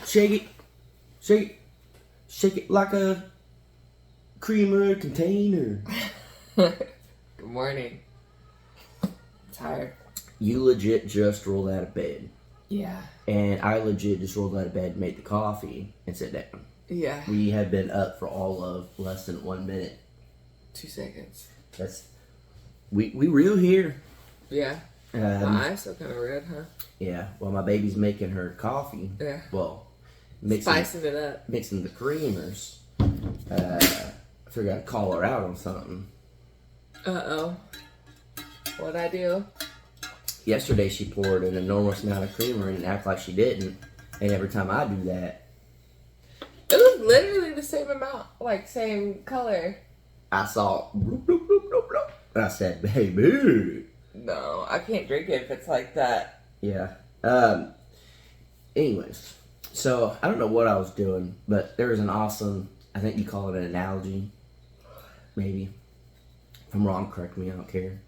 Shake it. Shake it. Shake it like a creamer container. Good morning. I'm tired. You legit just rolled out of bed. Yeah. And I legit just rolled out of bed, made the coffee, and sat down. Yeah. We have been up for all of less than 1 minute. 2 seconds. We real here. Yeah. My eyes still kind of red, huh? Yeah. Well, my baby's making her coffee. Yeah. Well, Spicing it up. Mixing the creamers. I figured I'd call her out on something. Uh-oh. What'd I do? Yesterday she poured an enormous amount of creamer in and acted like she didn't. And every time I do that, It was literally the same amount, like same color. I saw bloop, bloop, bloop, bloop, bloop, and I said, baby. No, I can't drink it if it's like that. Yeah. Anyways, so I don't know what I was doing, but there was an awesome, I think you call it an analogy, maybe. If I'm wrong, correct me, I don't care.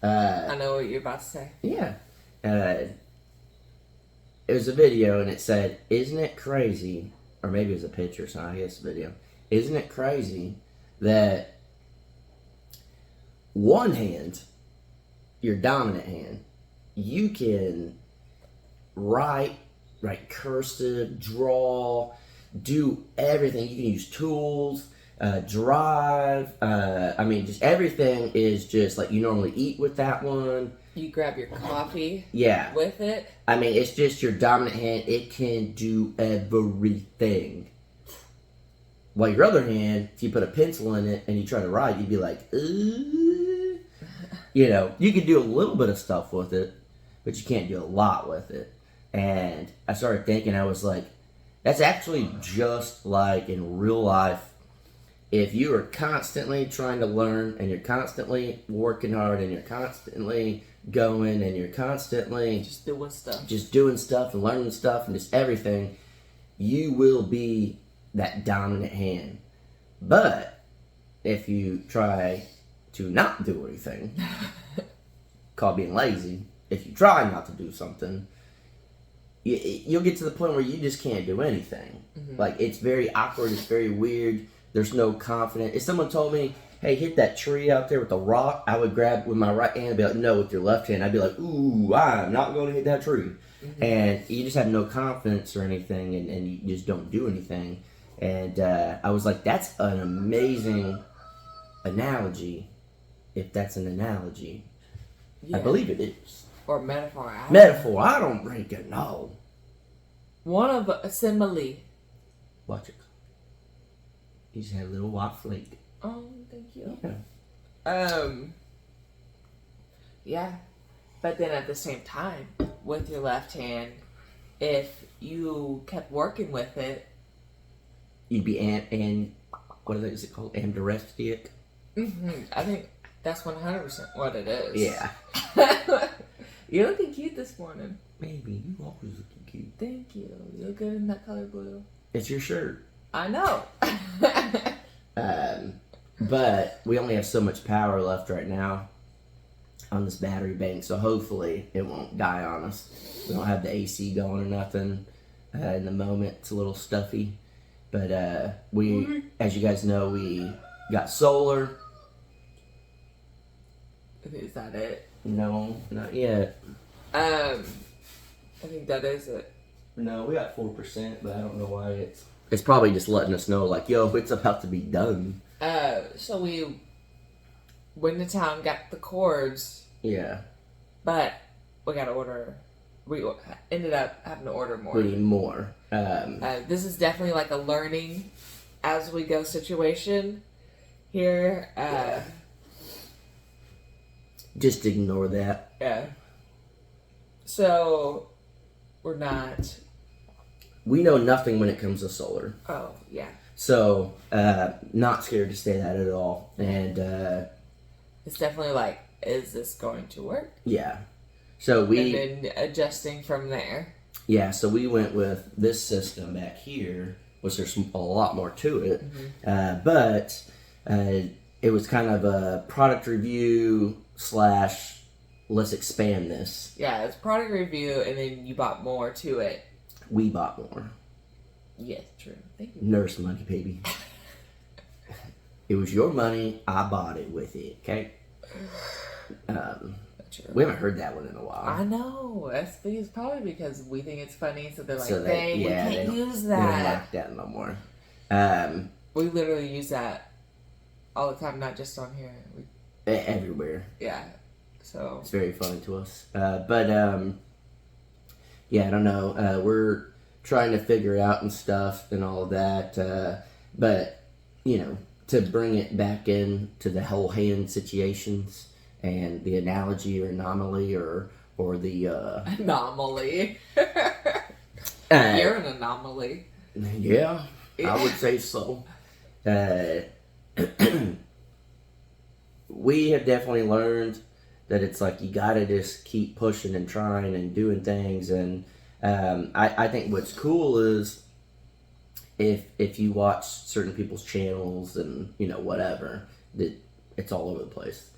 I know what you're about to say. Yeah. It was a video and it said, isn't it crazy, or maybe it was a picture, so I guess a video. Isn't it crazy that one hand, your dominant hand, you can write cursive, draw, do everything. You can use tools, drive. Just everything is just like you normally eat with that one. You grab your coffee Yeah. with it. It's just your dominant hand. It can do everything. While your other hand, if you put a pencil in it and you try to write, you'd be like, you can do a little bit of stuff with it, but you can't do a lot with it. And I started thinking, I was like, that's actually just like in real life. If you are constantly trying to learn and you're constantly working hard and you're constantly going and you're constantly Just doing stuff and learning stuff and just everything, you will be that dominant hand. But if you try to not do anything, called being lazy, if you try not to do something, you'll get to the point where you just can't do anything. Mm-hmm. Like, it's very awkward, it's very weird, there's no confidence. If someone told me, hey, hit that tree out there with the rock, I would grab with my right hand and be like, no, with your left hand. I'd be like, ooh, I'm not going to hit that tree. Mm-hmm. And you just have no confidence or anything, and you just don't do anything. And I was like, that's an amazing analogy, if that's an analogy. Yeah. I believe it is. Or metaphor. Metaphor, I don't really know. One of a simile. Watch it. You just had a little white flake. Oh, thank you. Yeah. Yeah. But then at the same time, with your left hand, if you kept working with it, You'd be what is it called? Ambidextric? mm-hmm, I think that's 100% what it is. Yeah. You're looking cute this morning. Maybe. You always looking cute. Thank you. You look good in that color blue. It's your shirt. I know. But we only have so much power left right now on this battery bank, so hopefully it won't die on us. We don't have the AC going or nothing in the moment. It's a little stuffy. But as you guys know, we got solar. Is that it? No, not yet. I think that is it. No, we got 4%, but I don't know why it's probably just letting us know, like, yo, it's about to be done. So we went to town, got the cords. Yeah. But we got to order. We ended up having to order more. We need more. This is definitely like a learning as we go situation here. Yeah. Just ignore that. Yeah. So we're not. We know nothing when it comes to solar. Oh yeah. So not scared to say that at all. And it's definitely like, is this going to work? Yeah. So and then adjusting from there. Yeah, so we went with this system back here, which there's a lot more to it. Mm-hmm. But it was kind of a product review / let's expand this. Yeah, it's product review, and then you bought more to it. We bought more. Yes, true. Thank you. Nurse money, baby. It was your money. I bought it with it. Okay. True. We haven't heard that one in a while. I know. It's probably because we think it's funny, so they're like, So dang, we can't use that. They don't like that no more. We literally use that all the time, not just on here. Everywhere. Yeah. So it's very funny to us. But yeah, I don't know. We're trying to figure out and stuff and all of that. But you know, to bring it back in to the whole hand situations and the analogy or anomaly or the anomaly. You're an anomaly. Yeah, I would say so. We have definitely learned that it's like you gotta just keep pushing and trying and doing things, and I think what's cool is if you watch certain people's channels and you know whatever, that it's all over the place.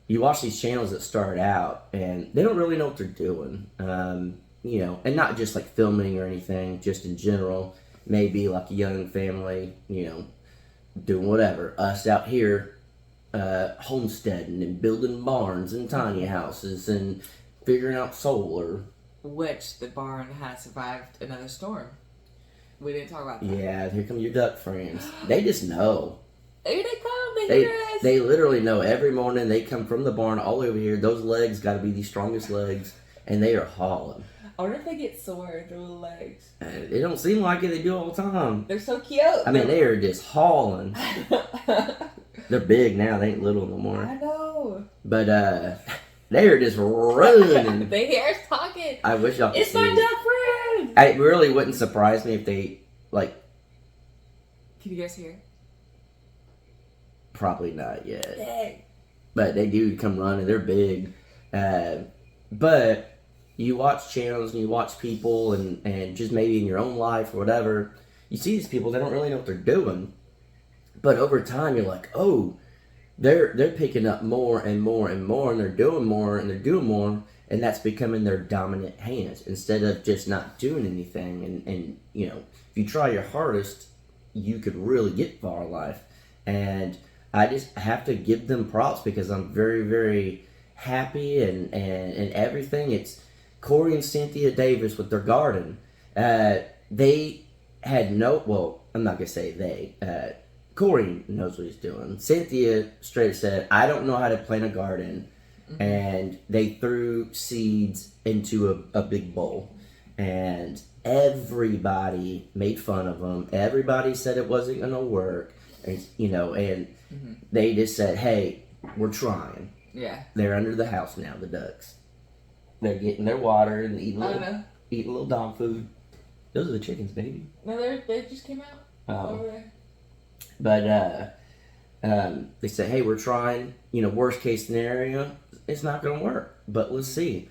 You watch these channels that start out and they don't really know what they're doing, you know, and not just like filming or anything, just in general. Maybe like a young family, you know, doing whatever. Us out here, homesteading and building barns and tiny houses and figuring out solar. Which the barn has survived another storm. We didn't talk about that. Yeah, here come your duck friends. They just know. Here they come. They hear us. They literally know. Every morning they come from the barn all over here. Those legs got to be the strongest legs, and they are hauling. I wonder if they get sore through the legs. It don't seem like it. They do all the time. They're so cute. I mean, they are just hauling. They're big now. They ain't little no more. I know. But they are just running. They hear us talking. I wish y'all could It's see my it. duck friend. It really wouldn't surprise me if they, like... Can you guys hear? Probably not yet. Dang. But they do come running. They're big. But you watch channels and you watch people and just maybe in your own life or whatever, you see these people, they don't really know what they're doing. But over time, you're like, oh, they're picking up more and more and more, and they're doing more and they're doing more, and that's becoming their dominant hands instead of just not doing anything. And you know, if you try your hardest, you could really get far in life. And I just have to give them props because I'm very, very happy and everything. It's Corey and Cynthia Davis with their garden. They had no, well, I'm not going to say they. Corey knows what he's doing. Cynthia straight said, I don't know how to plant a garden. Mm-hmm. And they threw seeds into a big bowl. And everybody made fun of them. Everybody said it wasn't going to work. And, you know, and mm-hmm. they just said, hey, we're trying. Yeah. They're under the house now, the ducks. They're getting their water and eating a little dog food. Those are the chickens, baby. No, they just came out over there. But they said, hey, we're trying. You know, worst case scenario, it's not going to work. But let's see.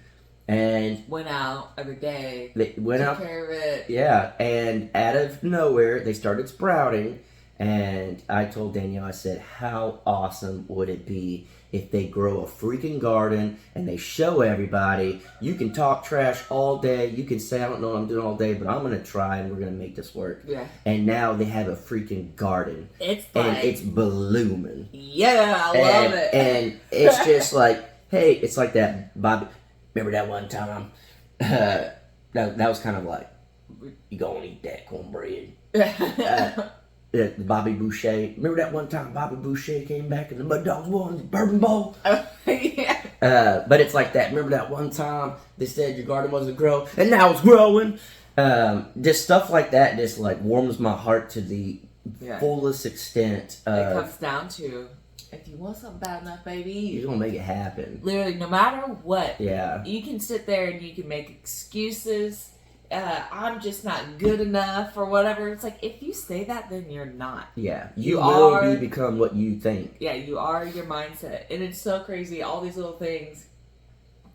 And went out every day. They went out. Took care of it. Yeah. And out of nowhere, they started sprouting. And I told Danielle, I said, how awesome would it be if they grow a freaking garden and they show everybody, you can talk trash all day, you can say, I don't know what I'm doing all day, but I'm going to try and we're going to make this work. Yeah. And now they have a freaking garden. It's like, and it's blooming. Yeah, I love it. And it's just like, hey, it's like that, Bobby, remember that one time? That was kind of like, you going to eat that cornbread. Bobby Boucher. Remember that one time Bobby Boucher came back and the Mud Dogs won the Bourbon Bowl? Yeah. But it's like that. Remember that one time they said your garden wasn't grow and now it's growing? Just stuff like that just like warms my heart to the fullest extent. It comes down to if you want something bad enough, baby, you're going to make it happen. Literally, no matter what. Yeah. You can sit there and you can make excuses. I'm just not good enough or whatever. It's like, if you say that, then you're not. Yeah. You will become what you think. Yeah, you are your mindset. And it's so crazy. All these little things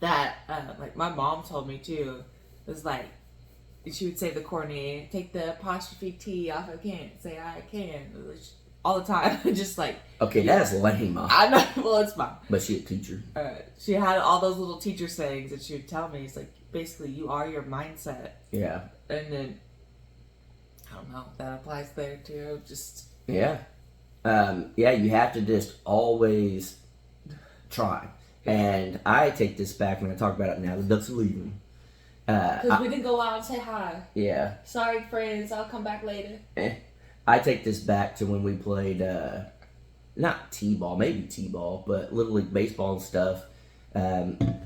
that, like my mom told me too, was like, she would say the corny, take the apostrophe T off of can't, say I can. All the time. Just like. Okay, that's lame, Mom. I know. Well, it's mom. But she's a teacher. She had all those little teacher sayings that she would tell me. It's like, basically, you are your mindset. Yeah. And then I don't know. That applies there too. Just Yeah. Yeah, you have to just always try. And I take this back and I talk about it now. The Ducks are leaving. because we didn't go out and say hi. Yeah. Sorry, friends. I'll come back later. I take this back to when we played, not T-ball, maybe T-ball, but Little League Baseball and stuff.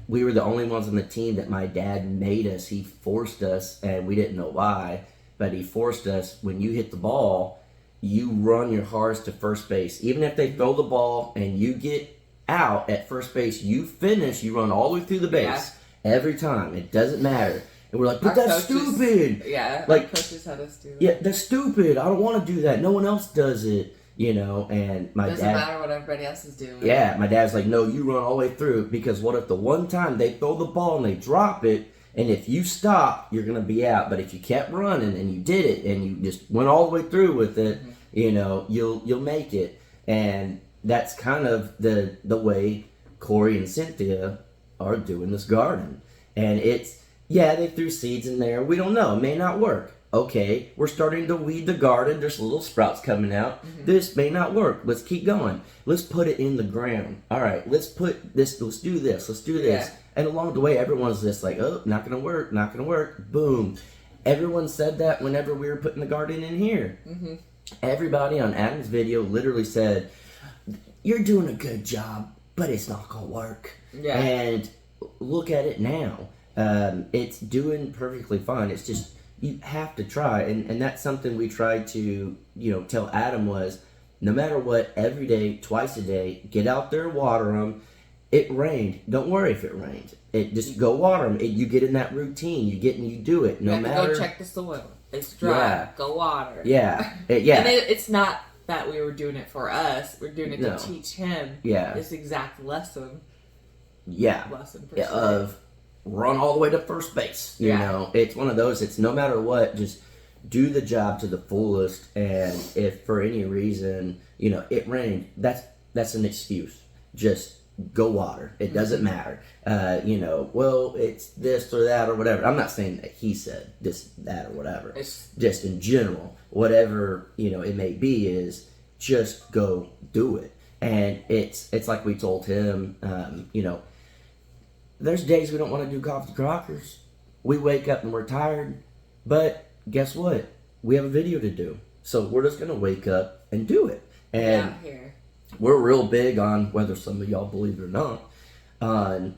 We were the only ones on the team that my dad made us. He forced us, and we didn't know why, but he forced us. When you hit the ball, you run your hardest to first base. Even if they throw the ball and you get out at first base, you finish, you run all the way through the base. Every time. It doesn't matter. And we're like, but that's stupid. Yeah, like, our coaches had us do it. Yeah, that's stupid. I don't want to do that. No one else does it, and my Doesn't dad... matter what everybody else is doing. Yeah, my dad's like, no, you run all the way through, because what if the one time they throw the ball and they drop it, and if you stop, you're going to be out. But if you kept running and you did it and you just went all the way through with it, you'll make it. And that's kind of the way Corey and Cynthia are doing this garden. And they threw seeds in there. We don't know. It may not work. Okay, we're starting to weed the garden. There's little sprouts coming out. This may not work. Let's keep going. Let's put it in the ground. All right, let's do this. Let's do this. Yeah. And along the way, everyone's just like, oh, not going to work. Boom. Everyone said that whenever we were putting the garden in here. Mm-hmm. Everybody on Adam's video literally said, you're doing a good job, but it's not going to work. Yeah. And look at it now. It's doing perfectly fine. It's just, you have to try. And that's something we tried to, tell Adam was, no matter what, every day, twice a day, get out there, water them. It rained. Don't worry if it rained. Just go water them. You get in that routine. You get and you do it. No matter. Go check the soil. It's dry. Yeah. Go water. Yeah. And it's not that we were doing it for us. We're doing it to teach him this exact lesson. Yeah. Lesson per se. Of run all the way to first base. You know, it's one of those. It's no matter what, just do the job to the fullest. And if for any reason, it rained, that's an excuse. Just go water. It doesn't matter. Well, it's this or that or whatever. I'm not saying that he said this, that, or whatever. It's just in general, whatever, it may be, is just go do it. And it's like we told him, there's days we don't want to do coffee crockers. We wake up and we're tired, but guess what? We have a video to do. So we're just going to wake up and do it. And we're real big on, whether some of y'all believe it or not, on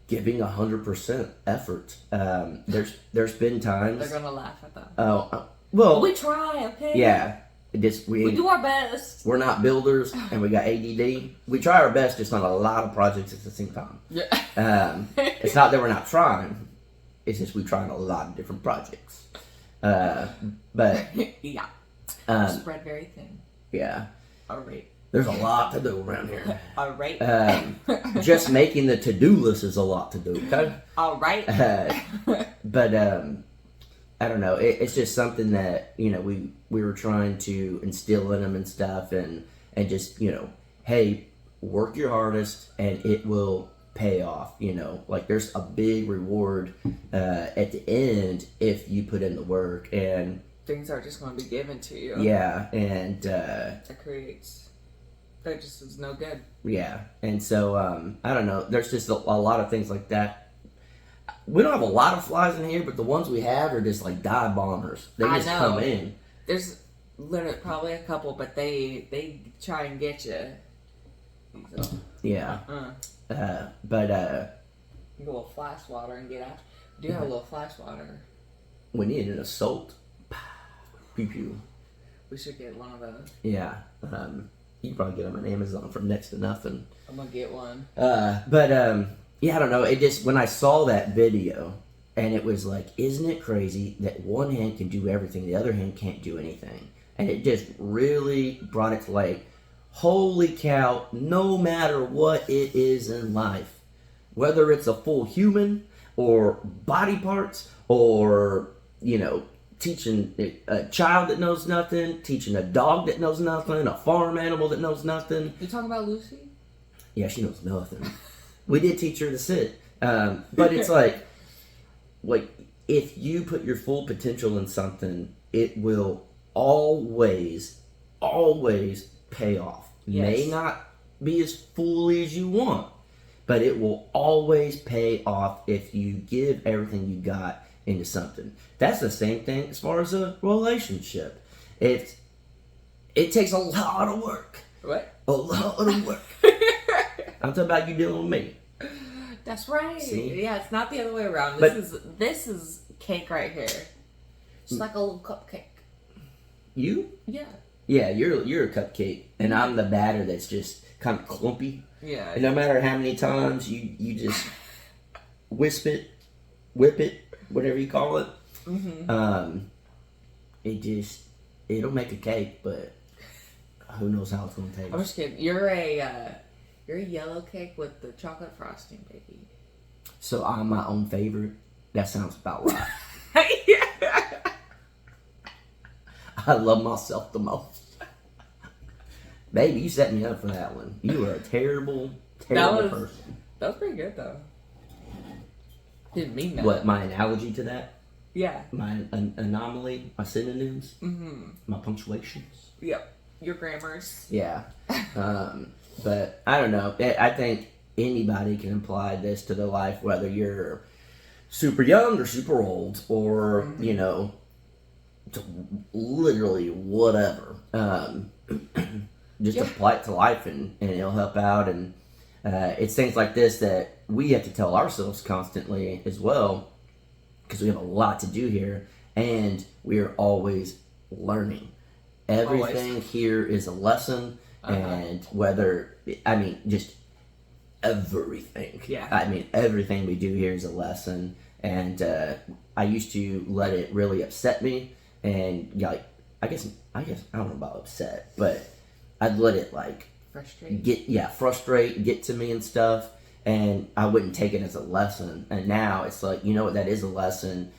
giving 100% effort. There's been times... They're going to laugh at that. Well... We try, okay? Yeah. We do our best. We're not builders, and we got ADD. We try our best, just on a lot of projects at the same time. Yeah. It's not that we're not trying. It's just we try on a lot of different projects. But... yeah. Spread very thin. Yeah. All right. There's a lot to do around here. All right. Just making the to-do list is a lot to do, okay? All right. But, I don't know. It's just something that, we were trying to instill in them and stuff. And just, hey, work your hardest and it will pay off, Like, there's a big reward at the end if you put in the work. And things are just going to be given to you. Yeah, and... That just is no good. Yeah, and so, I don't know, there's just a lot of things like that. We don't have a lot of flies in here, but the ones we have are just like dive bombers. They just come in. There's literally probably a couple, but they try and get you. So, yeah. But, you go a little flash water and get out. We do have a little flash water. We need an assault. Pew pew. We should get one of those. Yeah. You can probably get them on Amazon for next to nothing. I'm gonna get one. Yeah, I don't know. It just, when I saw that video, and it was like, isn't it crazy that one hand can do everything, the other hand can't do anything? And it just really brought it to like, holy cow, no matter what it is in life, whether it's a full human, or body parts, or, teaching a child that knows nothing, teaching a dog that knows nothing, a farm animal that knows nothing. You talking about Lucy? Yeah, she knows nothing. We did teach her to sit. But it's like if you put your full potential in something, it will always, always pay off. Yes. May not be as fully as you want, but it will always pay off if you give everything you got into something. That's the same thing as far as a relationship. It takes a lot of work. What? A lot of work. I'm talking about you dealing with me. That's right. See? Yeah, it's not the other way around. But- This is cake right here. It's like a little cupcake. You? Yeah. Yeah, you're a cupcake, and I'm the batter that's just kind of clumpy. Yeah. And no matter how many times you just whip it, whatever you call it, it'll make a cake, but who knows how it's gonna taste. I'm just kidding. You're a yellow cake with the chocolate frosting, baby. So I'm my own favorite. That sounds about right. I love myself the most. Baby, you set me up for that one. You are a terrible person. That was pretty good though. Didn't mean that. What, my analogy to that? Yeah. My anomaly? My synonyms? Mm-hmm. My punctuations? Yep. Your grammars. Yeah. But I don't know. I think anybody can apply this to their life, whether you're super young or super old, or, you know, to literally whatever. Just apply it to life and it'll help out. And it's things like this that we have to tell ourselves constantly as well, because we have a lot to do here and we are always learning. Everything here is a lesson, and just everything. Yeah. I mean, everything we do here is a lesson, and I used to let it really upset me, and I guess I don't know about upset, but I'd let it frustrate, get to me and stuff, and I wouldn't take it as a lesson. And now it's like, you know what, that is a lesson.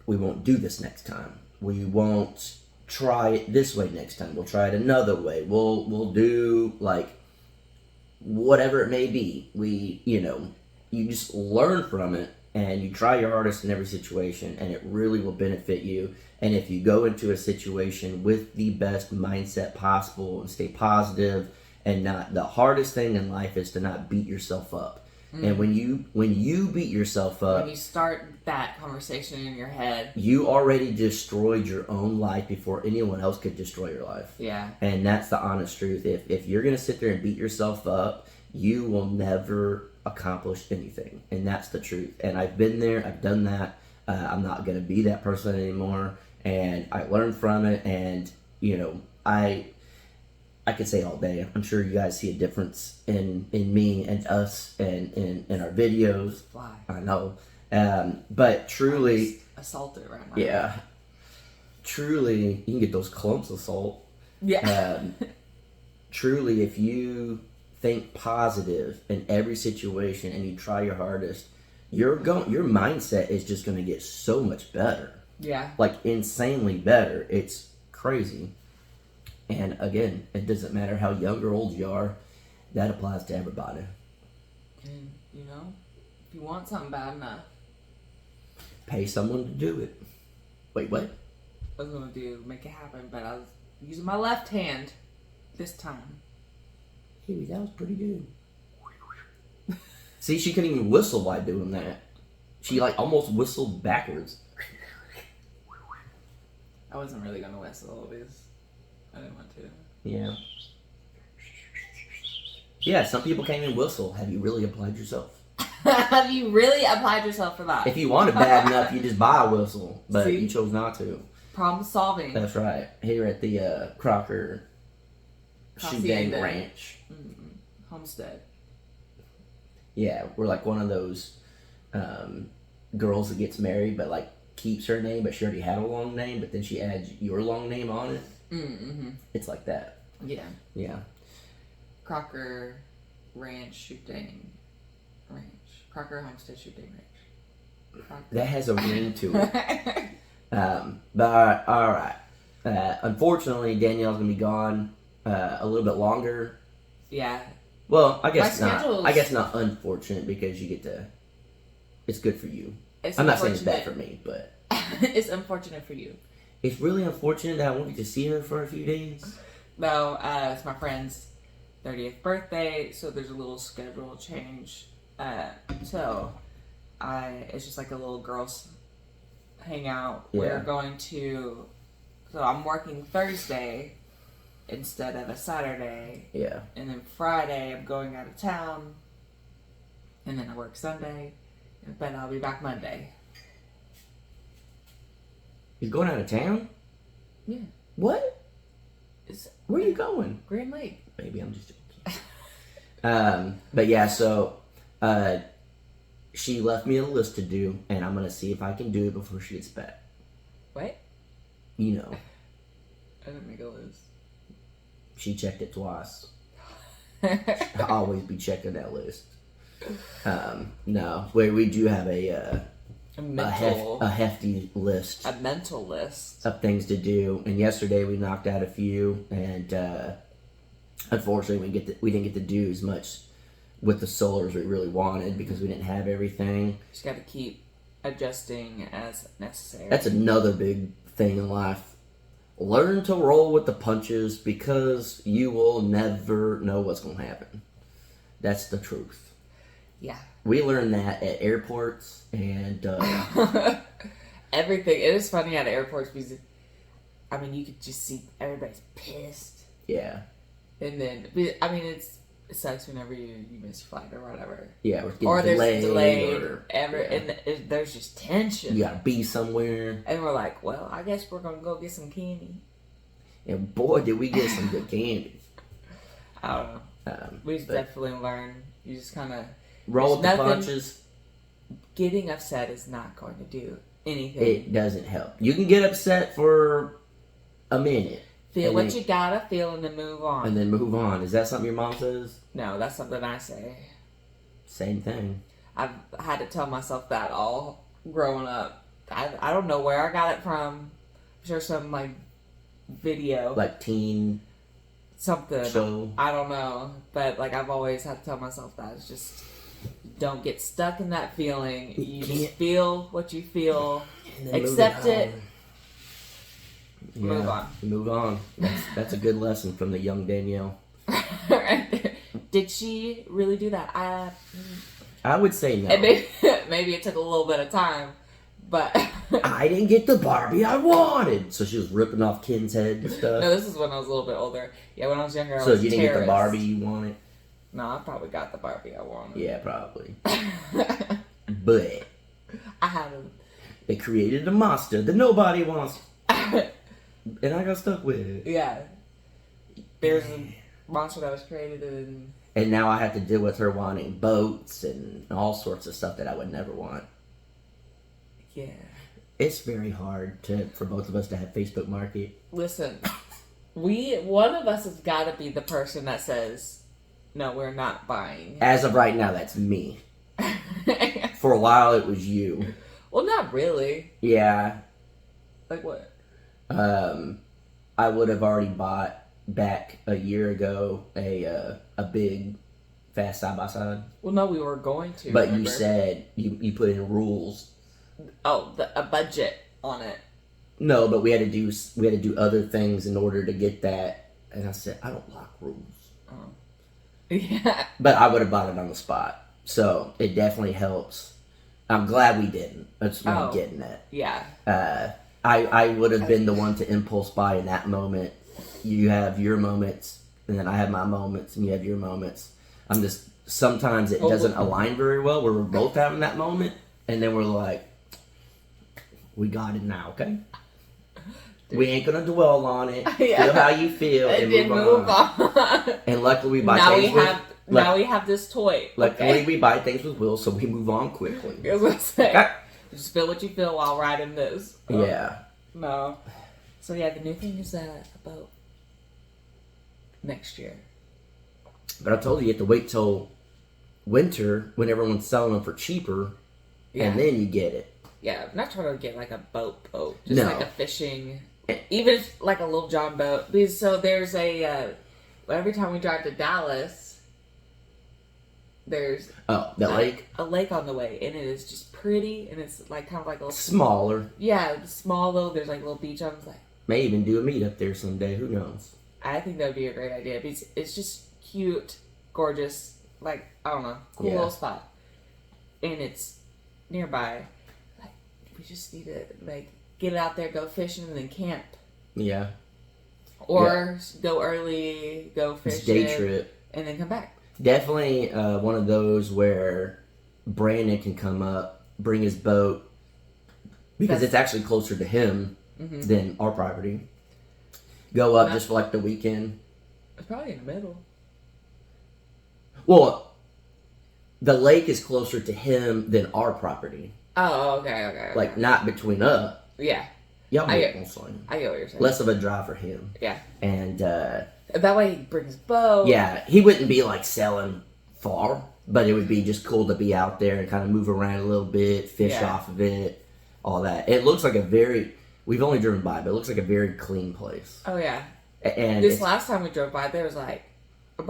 We won't do this next time. We won't try it this way next time. We'll try it another way. We'll do whatever it may be. You just learn from it and you try your hardest in every situation, and it really will benefit you. And if you go into a situation with the best mindset possible and stay positive, and not, the hardest thing in life is to not beat yourself up. And when you beat yourself up, When you start that conversation in your head. you already destroyed your own life before anyone else could destroy your life. Yeah. And that's the honest truth. If you're going to sit there and beat yourself up, you will never accomplish anything. And that's the truth. And I've been there. I've done that. I'm not going to be that person anymore. And I learned from it. And, I could say all day. I'm sure you guys see a difference in me and us and in our videos. Fly. I know. But truly, Assaulted right now. yeah, truly, you can get those clumps of salt. Yeah. Truly, if you think positive in every situation and you try your hardest, your mindset is just going to get so much better. Yeah. Like insanely better. It's crazy. And again, it doesn't matter how young or old you are. That applies to everybody. And, if you want something bad enough, Pay someone to do it. Wait, what? I was going to make it happen, but I was using my left hand this time. Hey, that was pretty good. See, she couldn't even whistle while doing that. She almost whistled backwards. I wasn't really going to whistle because I didn't want to. Yeah. Yeah, some people can't even whistle. Have you really applied yourself? Have you really applied yourself for that? If you want it bad enough, you just buy a whistle. But See? you chose not to. Problem solving. That's right. Here at the Crocker Shooting Hacienda. Ranch. Homestead. Yeah, we're like one of those girls that gets married but keeps her name, but she already had a long name, but then she adds your long name on it. Mm-hmm. It's like that. Yeah. Yeah. Crocker Ranch Shooting Ranch. Crocker Homestead Shooting Ranch. Crocker. That has a ring to it. But all right. Unfortunately, Danielle's gonna be gone a little bit longer. Yeah. Well, I guess My not. schedule's- I guess not unfortunate because you get to. It's good for you. I'm not saying it's bad for me, but it's unfortunate for you. it's really unfortunate that I won't get to see her for a few days. No, it's my friend's 30th birthday, so there's a little schedule change. So it's just like a little girls hangout. Yeah. We're going to, so I'm working Thursday instead of a Saturday, Yeah. and then Friday I'm going out of town, and then I work Sunday, but I'll be back Monday. You're going out of town? Yeah. What? It's Where are you going? Grand Lake. Maybe I'm just joking. But yeah, so she left me a list to do, and I'm gonna see if I can do it before she gets back. What? You know, I didn't make a list. she checked it twice. I'll always be checking that list. No, we do have a hefty list mental list of things to do, and yesterday we knocked out a few, and unfortunately we didn't get to do as much with the solar as we really wanted because we didn't have everything. Just got to keep adjusting as necessary. That's another big thing in life. Learn to roll with the punches because you will never know what's going to happen. That's the truth. Yeah. We learned that at airports and everything. It is funny at airports because, I mean, you could just see everybody's pissed. yeah. And then, I mean, it sucks whenever you miss your flight or whatever. Yeah, Or there's delayed. yeah. And there's just tension. You gotta be somewhere. And we're like, well, I guess we're going to go get some candy. And boy, did we get some good candy. I don't know. We but definitely learn. You just kind of roll with the nothing- punches. Getting upset is not going to do anything. It doesn't help. You can get upset for a minute. Feel what you gotta feel and then move on. And then move on. Is that something your mom says? No, that's something I say. Same thing. I've had to tell myself that all growing up. I don't know where I got it from. I'm sure some like video. Like teen something. show. I don't know. But like I've always had to tell myself that. It's just don't get stuck in that feeling. You just feel what you feel. Accept it. Yeah, move on. Move on. That's a good lesson from the young Danielle. Did she really do that? I would say no. And maybe it took a little bit of time, but I didn't get the Barbie I wanted. So she was ripping off Ken's head and stuff. No, this is when I was a little bit older. Yeah, when I was younger, I so was you didn't get the Barbie you wanted? No, I probably got the Barbie I wanted. Yeah, probably. But I had a... they created a monster that nobody wants. And I got stuck with it. Yeah. There's a monster that was created in... And now I have to deal with her wanting boats and all sorts of stuff that I would never want. Yeah. It's very hard for both of us to have Facebook Market. Listen, one of us has got to be the person that says, no, we're not buying. As of right now, that's me. For a while, it was you. Well, not really. Yeah. Like what? I would have already bought back a year ago a big fast side by side. Well, no, we were going to. But remember? you said you put in rules. Oh, a budget on it. No, but we had to do other things in order to get that. And I said I don't like rules. Oh. Yeah. But I would have bought it on the spot, so it definitely helps. I'm glad we didn't. That's what I'm getting at. Yeah. I would have been the one to impulse buy in that moment. You have your moments, and then I have my moments, and you have your moments. I'm just, sometimes it doesn't align very well where we're both having that moment, and then we're like, we got it now, okay? Dude. We ain't gonna dwell on it. Yeah. Feel how you feel, and move on. And luckily we buy things now we have this toy. Luckily we buy things with Will, so we move on quickly. I was gonna say, just feel what you feel while riding this. Yeah. No. So yeah, the new thing is about next year. But I told you have to wait till winter when everyone's selling them for cheaper, and then you get it. Yeah, I'm not trying to get like a boat. Just like a fishing, even like a little John boat. Because so there's every time we drive to Dallas, there's the lake? A lake on the way, and it is just pretty, and it's like kind of like a little Smaller. yeah, small little. There's like little beach homes. Like May even do a meet up there someday. Who knows? I think that would be a great idea because it's just cute, gorgeous. Like I don't know, cool Yeah. little spot, and it's nearby. Like we just need to like get out there, go fishing, and then camp, Yeah. or go early, go It's fishing, day trip. and then come back. Definitely one of those where Brandon can come up, bring his boat, because it's actually closer to him than our property. Go up just for like the weekend. It's probably in the middle. Well, the lake is closer to him than our property. Oh, okay. Like, not between us. Yeah, Y'all I make get- one swing. I get what you're saying. Less of a drive for him. Yeah, And, that way he brings boat. yeah, he wouldn't be like selling far, but it would be just cool to be out there and kind of move around a little bit, fish Yeah. off of it, all that. It looks like we've only driven by, but it looks like a very clean place. Oh yeah. And This it's last time we drove by, there was like a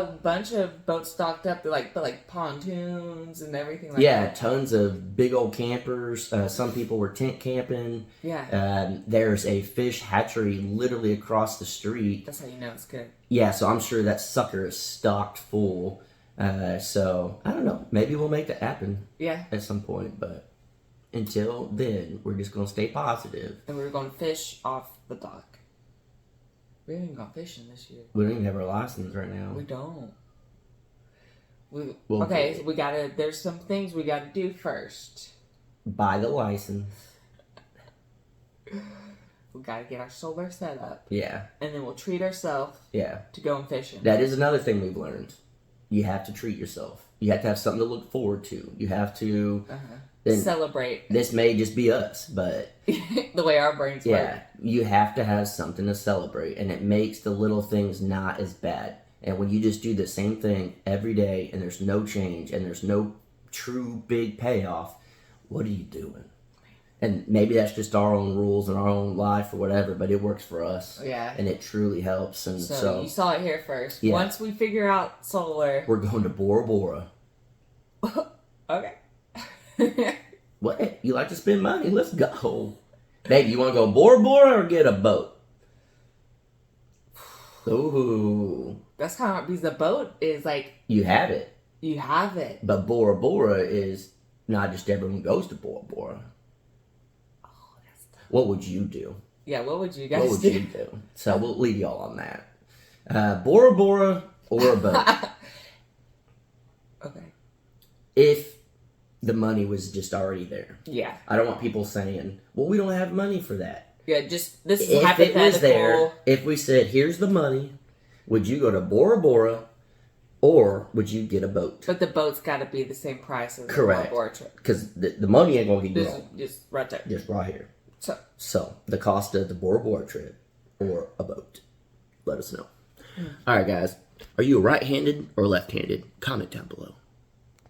bunch of boats stocked up. They're like pontoons and everything like yeah, that. tons of big old campers. Some people were tent camping. Yeah, There's a fish hatchery literally across the street. that's how you know it's good. Yeah, so I'm sure that sucker is stocked full. So I don't know. Maybe we'll make that happen Yeah, at some point, but until then, we're just gonna stay positive. and we were going to fish off the dock. We haven't even gone fishing this year. We don't even have our license right now. We don't. We'll Okay, get so we gotta. There's some things we gotta do first. Buy the license. We gotta get our solar set up, Yeah, and then we'll treat ourselves yeah. to going fishing. That is another thing we've learned. You have to treat yourself. You have to have something to look forward to. You have to. Then Celebrate this may just be us, but the way our brains work. yeah, you have to have something to celebrate, and it makes the little things not as bad. And when you just do the same thing every day, and there's no change, and there's no true big payoff, what are you doing? And maybe that's just our own rules and our own life or whatever, but it works for us. Yeah. And it truly helps. And So, so you saw it here first. Yeah. Once we figure out solar. we're going to Bora Bora. Okay. What? You like to spend money? Let's go. Baby, you want to go Bora Bora or get a boat? Ooh. That's kind of because the boat is like You have it. you have it. But Bora Bora is not just everyone goes to Bora Bora. What would you do? Yeah. What would you guys What would do? you do? So we'll leave y'all on that. Bora Bora or a boat? Okay. If the money was just already there. Yeah. I don't want people saying, well, we don't have money for that. Yeah. Just this is If hypothetical. it was there, if we said, here's the money, would you go to Bora Bora or would you get a boat? But the boat's got to be the same price as Correct. the board trip. Because the money ain't going to keep This growing. is just right there. Just right here. So The cost of the Bora Bora trip or a boat. Let us know. All right, guys. Are you right-handed or left-handed? Comment down below.